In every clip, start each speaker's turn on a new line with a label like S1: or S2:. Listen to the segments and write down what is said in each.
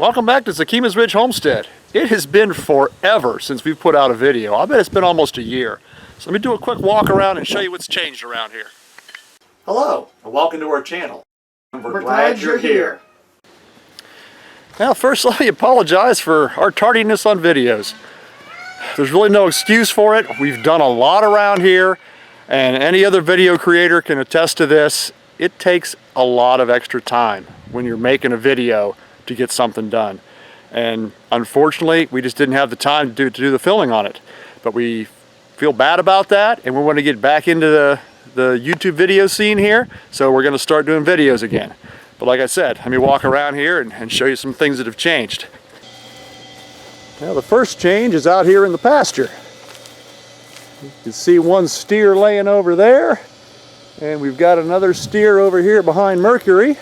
S1: Welcome back to Zakima's Ridge Homestead. It has been forever since we've put out a video. I bet it's been almost a year. So let me do a quick walk around and show you what's changed around here. Hello, and welcome to our channel. We're glad you're here. Now first let me apologize for our tardiness on videos. There's really no excuse for it. We've done a lot around here, and any other video creator can attest to this. It takes a lot of extra time when you're making a video to get something done, and unfortunately we just didn't have the time to do the filming on it. But we feel bad about that, and we want to get back into the YouTube video scene here, so we're going to start doing videos again. But like I said, let me walk around here and show you some things that have changed. Now the first change is out here in the pasture. You can see one steer laying over there, and we've got another steer over here behind Mercury.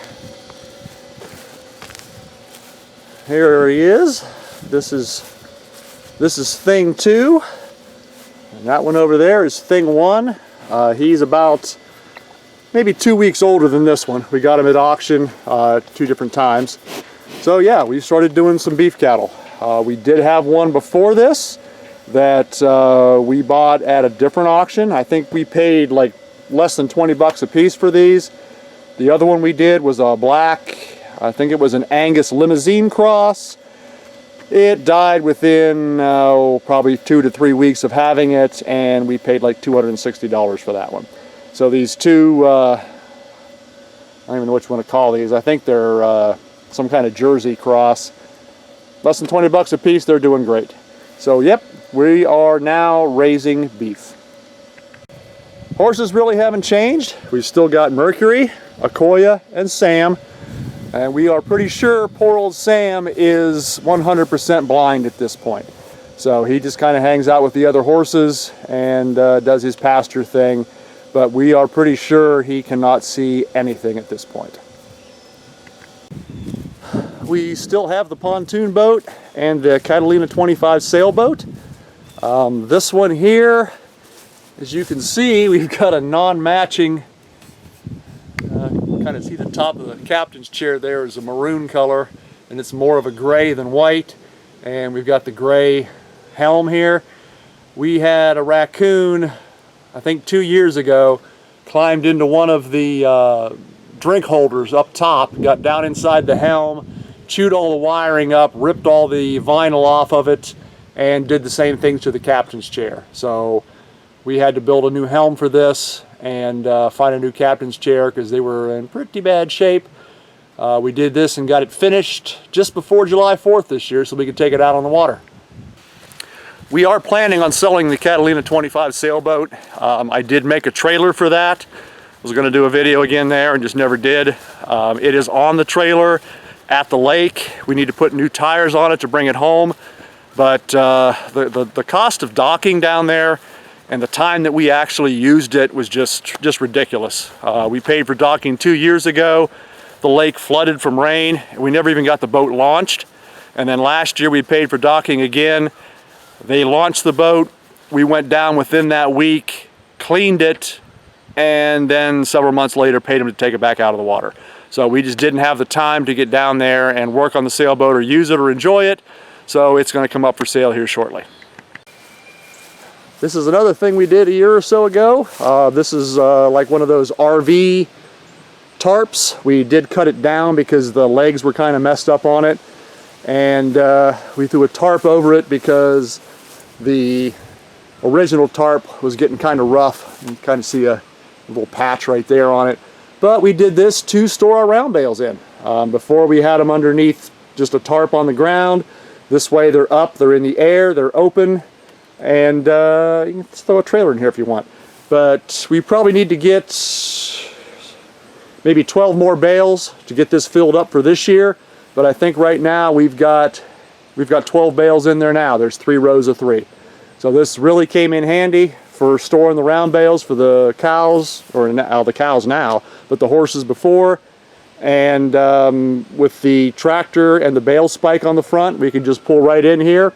S1: Here he is. This is thing 2, and that one over there is thing 1. He's about maybe 2 weeks older than this one. We got him at auction 2 different times. So yeah, we started doing some beef cattle. We did have one before this that we bought at a different auction. I think we paid like less than 20 bucks a piece for these. The other one we did was a black, I think it was an Angus limousine cross. It died within probably 2 to 3 weeks of having it, and we paid like $260 for that one. So these two, I don't even know which one to call these. I think they're some kind of Jersey cross. Less than 20 bucks a piece, they're doing great. So yep, we are now raising beef. Horses really haven't changed. We've still got Mercury, Akoya, and Sam. And we are pretty sure poor old Sam is 100% blind at this point. So he just kind of hangs out with the other horses and does his pasture thing. But we are pretty sure he cannot see anything at this point. We still have the Pontoon Boat and the Catalina 25 sailboat. This one here, as you can see, we've got a non-matching, kind of see the top of the captain's chair there is a maroon color, and it's more of a gray than white. And we've got the gray helm here. We had a raccoon, I think 2 years ago, climbed into one of the drink holders up top, got down inside the helm, chewed all the wiring up, ripped all the vinyl off of it, and did the same things to the captain's chair. So we had to build a new helm for this and find a new captain's chair because they were in pretty bad shape. We did this and got it finished just before July 4th this year so we could take it out on the water. We are planning on selling the Catalina 25 sailboat. I did make a trailer for that. I was going to do a video again there and just never did. It is on the trailer at the lake. We need to put new tires on it to bring it home. But the cost of docking down there and the time that we actually used it was just ridiculous. We paid for docking 2 years ago. The lake flooded from rain, and we never even got the boat launched. And then last year we paid for docking again. They launched the boat. We went down within that week, cleaned it, and then several months later paid them to take it back out of the water. So we just didn't have the time to get down there and work on the sailboat or use it or enjoy it. So it's going to come up for sale here shortly. This is another thing we did a year or so ago. This is like one of those RV tarps. We did cut it down because the legs were kind of messed up on it. And we threw a tarp over it because the original tarp was getting kind of rough. You can kind of see a little patch right there on it. But we did this to store our round bales in. Before we had them underneath just a tarp on the ground. This way they're up, they're in the air, they're open. And you can throw a trailer in here if you want. But we probably need to get maybe 12 more bales to get this filled up for this year. But I think right now we've got 12 bales in there now. There's 3 rows of 3. So this really came in handy for storing the round bales for the cows, or the cows now, but the horses before. And with the tractor and the bale spike on the front, we can just pull right in here,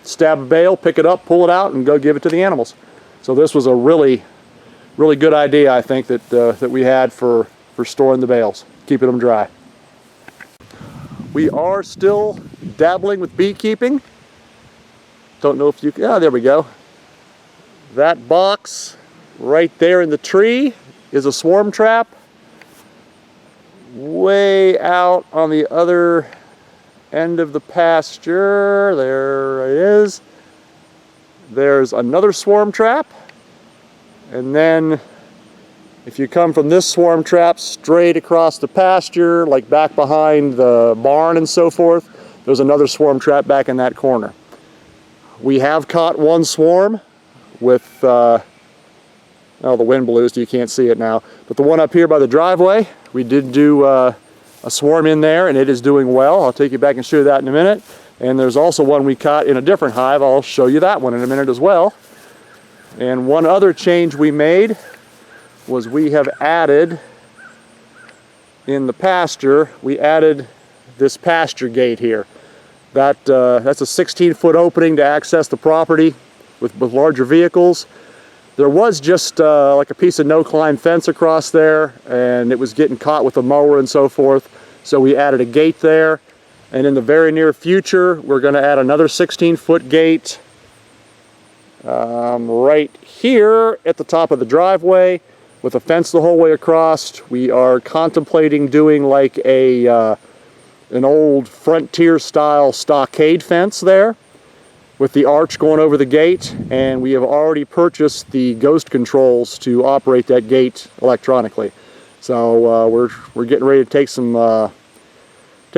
S1: stab a bale, pick it up, pull it out, and go give it to the animals. So this was a really good idea, I think, that we had for storing the bales, keeping them dry. We are still dabbling with beekeeping. Don't know if you can, there we go. That box right there in the tree is a swarm trap. Way out on the other end of the pasture, there it is. There's another swarm trap. And then if you come from this swarm trap straight across the pasture, like back behind the barn and so forth, there's another swarm trap back in that corner. We have caught one swarm with, oh, the wind blew so you can't see it now, but the one up here by the driveway, we did do a swarm in there, and it is doing well. I'll take you back and show you that in a minute. And there's also one we caught in a different hive. I'll show you that one in a minute as well. And one other change we made was we have added, in the pasture, we added this pasture gate here. That's a 16-foot opening to access the property with larger vehicles. There was just like a piece of no-climb fence across there, and it was getting caught with a mower and so forth. So we added a gate there. And in the very near future, we're going to add another 16-foot gate right here at the top of the driveway with a fence the whole way across. We are contemplating doing like an old frontier-style stockade fence there with the arch going over the gate, and we have already purchased the ghost controls to operate that gate electronically. So we're getting ready to take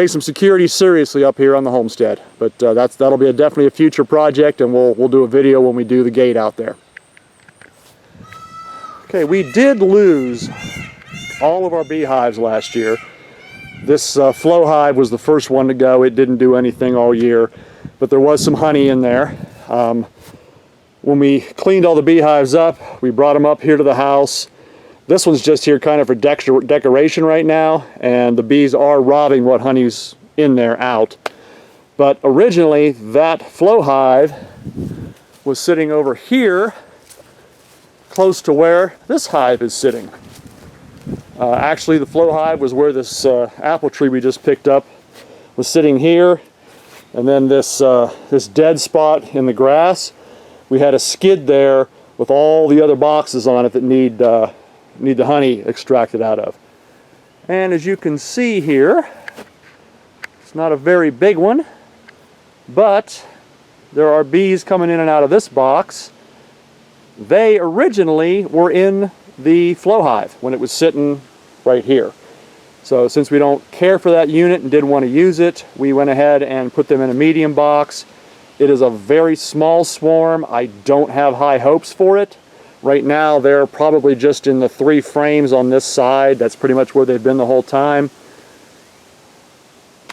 S1: some security seriously up here on the homestead. But that'll be definitely a future project, and we'll do a video when we do the gate out there. Okay, we did lose all of our beehives last year. This flow hive was the first one to go. It didn't do anything all year, but there was some honey in there. When we cleaned all the beehives up, we brought them up here to the house. This one's just here kind of for decoration right now, and the bees are robbing what honey's in there out. But originally, that flow hive was sitting over here, close to where this hive is sitting. Actually, the flow hive was where this apple tree we just picked up was sitting here, and then this dead spot in the grass, we had a skid there with all the other boxes on it that need the honey extracted out of. And as you can see here, it's not a very big one, but there are bees coming in and out of this box. They originally were in the flow hive when it was sitting right here. So since we don't care for that unit and didn't want to use it, we went ahead and put them in a medium box. It is a very small swarm. I don't have high hopes for it. Right now they're probably just in the 3 frames on this side. That's pretty much where they've been the whole time.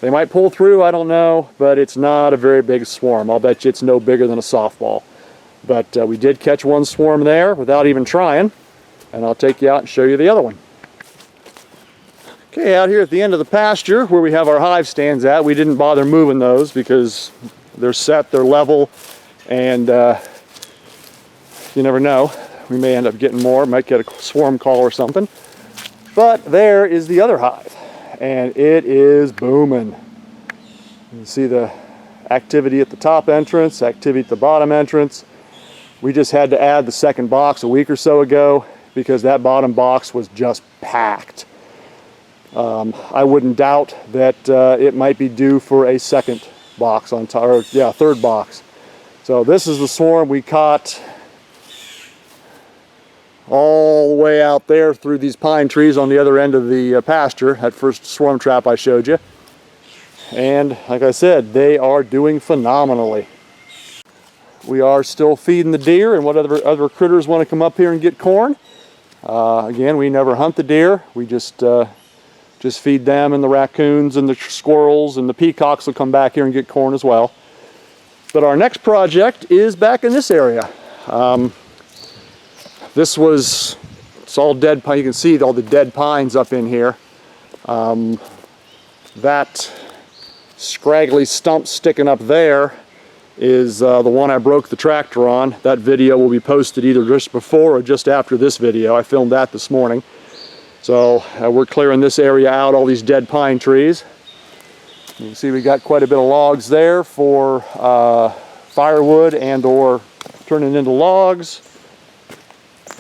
S1: They might pull through, I don't know, but it's not a very big swarm. I'll bet you it's no bigger than a softball. But we did catch one swarm there without even trying, and I'll take you out and show you the other one. Okay, out here at the end of the pasture where we have our hive stands at, we didn't bother moving those because they're set, they're level, and you never know. We may end up getting more, might get a swarm call or something. But there is the other hive, and it is booming. You can see the activity at the top entrance, activity at the bottom entrance. We just had to add the second box a week or so ago because that bottom box was just packed. I wouldn't doubt that it might be due for a second box on top, or yeah, third box. So this is the swarm we caught all the way out there through these pine trees on the other end of the pasture, that first swarm trap I showed you. And like I said, they are doing phenomenally. We are still feeding the deer and what other critters want to come up here and get corn. Again, we never hunt the deer. We just feed them, and the raccoons and the squirrels and the peacocks will come back here and get corn as well. But our next project is back in this area. It's all dead pine. You can see all the dead pines up in here. That scraggly stump sticking up there is the one I broke the tractor on. That video will be posted either just before or just after this video. I filmed that this morning. So we're clearing this area out, all these dead pine trees. You can see we got quite a bit of logs there for firewood and or turning into logs. You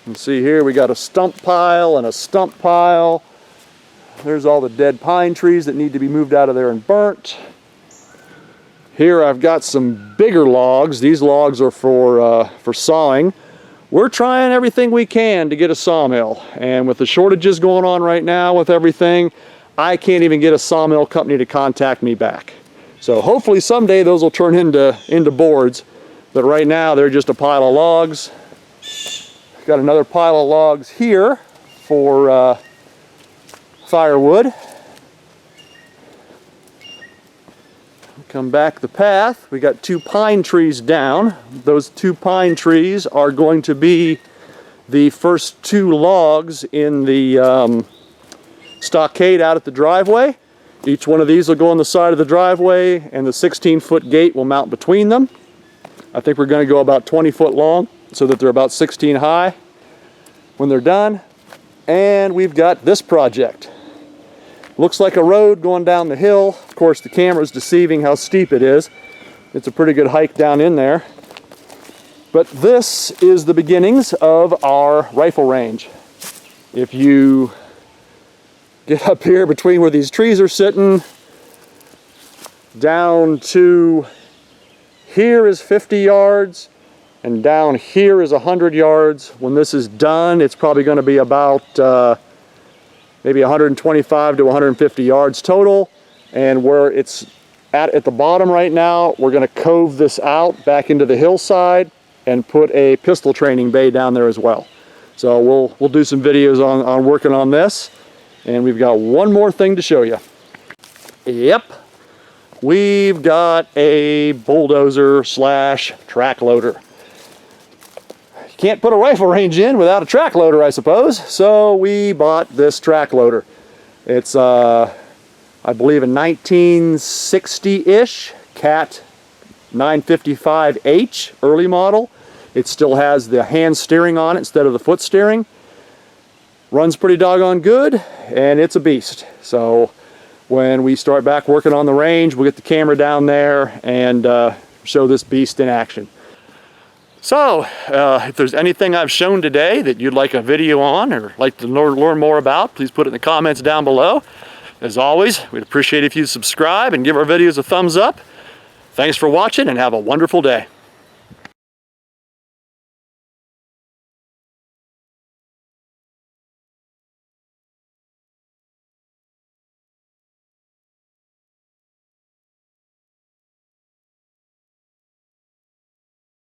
S1: can see here we got a stump pile and a stump pile. There's all the dead pine trees that need to be moved out of there and burnt. Here I've got some bigger logs. These logs are for sawing. We're trying everything we can to get a sawmill, and with the shortages going on right now with everything, I can't even get a sawmill company to contact me back. So hopefully someday those will turn into boards, but right now they're just a pile of logs. Got another pile of logs here for firewood. Come back the path, we got 2 pine trees down. Those 2 pine trees are going to be the first 2 logs in the stockade out at the driveway. Each one of these will go on the side of the driveway, and the 16-foot gate will mount between them. I think we're going to go about 20 foot long so that they're about 16 high when they're done. And we've got this project. Looks like a road going down the hill. Of course, the camera's deceiving how steep it is. It's a pretty good hike down in there. But this is the beginnings of our rifle range. If you get up here between where these trees are sitting, down to here is 50 yards, and down here is 100 yards. When this is done, it's probably going to be about maybe 125 to 150 yards total. And where it's at the bottom right now, we're going to cove this out back into the hillside and put a pistol training bay down there as well. So we'll do some videos on working on this. And we've got one more thing to show you. Yep, we've got a bulldozer slash track loader. You can't put a rifle range in without a track loader, I suppose. So we bought this track loader. It's I believe a 1960-ish Cat 955H early model. It still has the hand steering on it instead of the foot steering. Runs pretty doggone good, and it's a beast. So when we start back working on the range, we'll get the camera down there and show this beast in action. So if there's anything I've shown today that you'd like a video on or like to learn more about, please put it in the comments down below. As always, we'd appreciate if you subscribe and give our videos a thumbs up. Thanks for watching and have a wonderful day.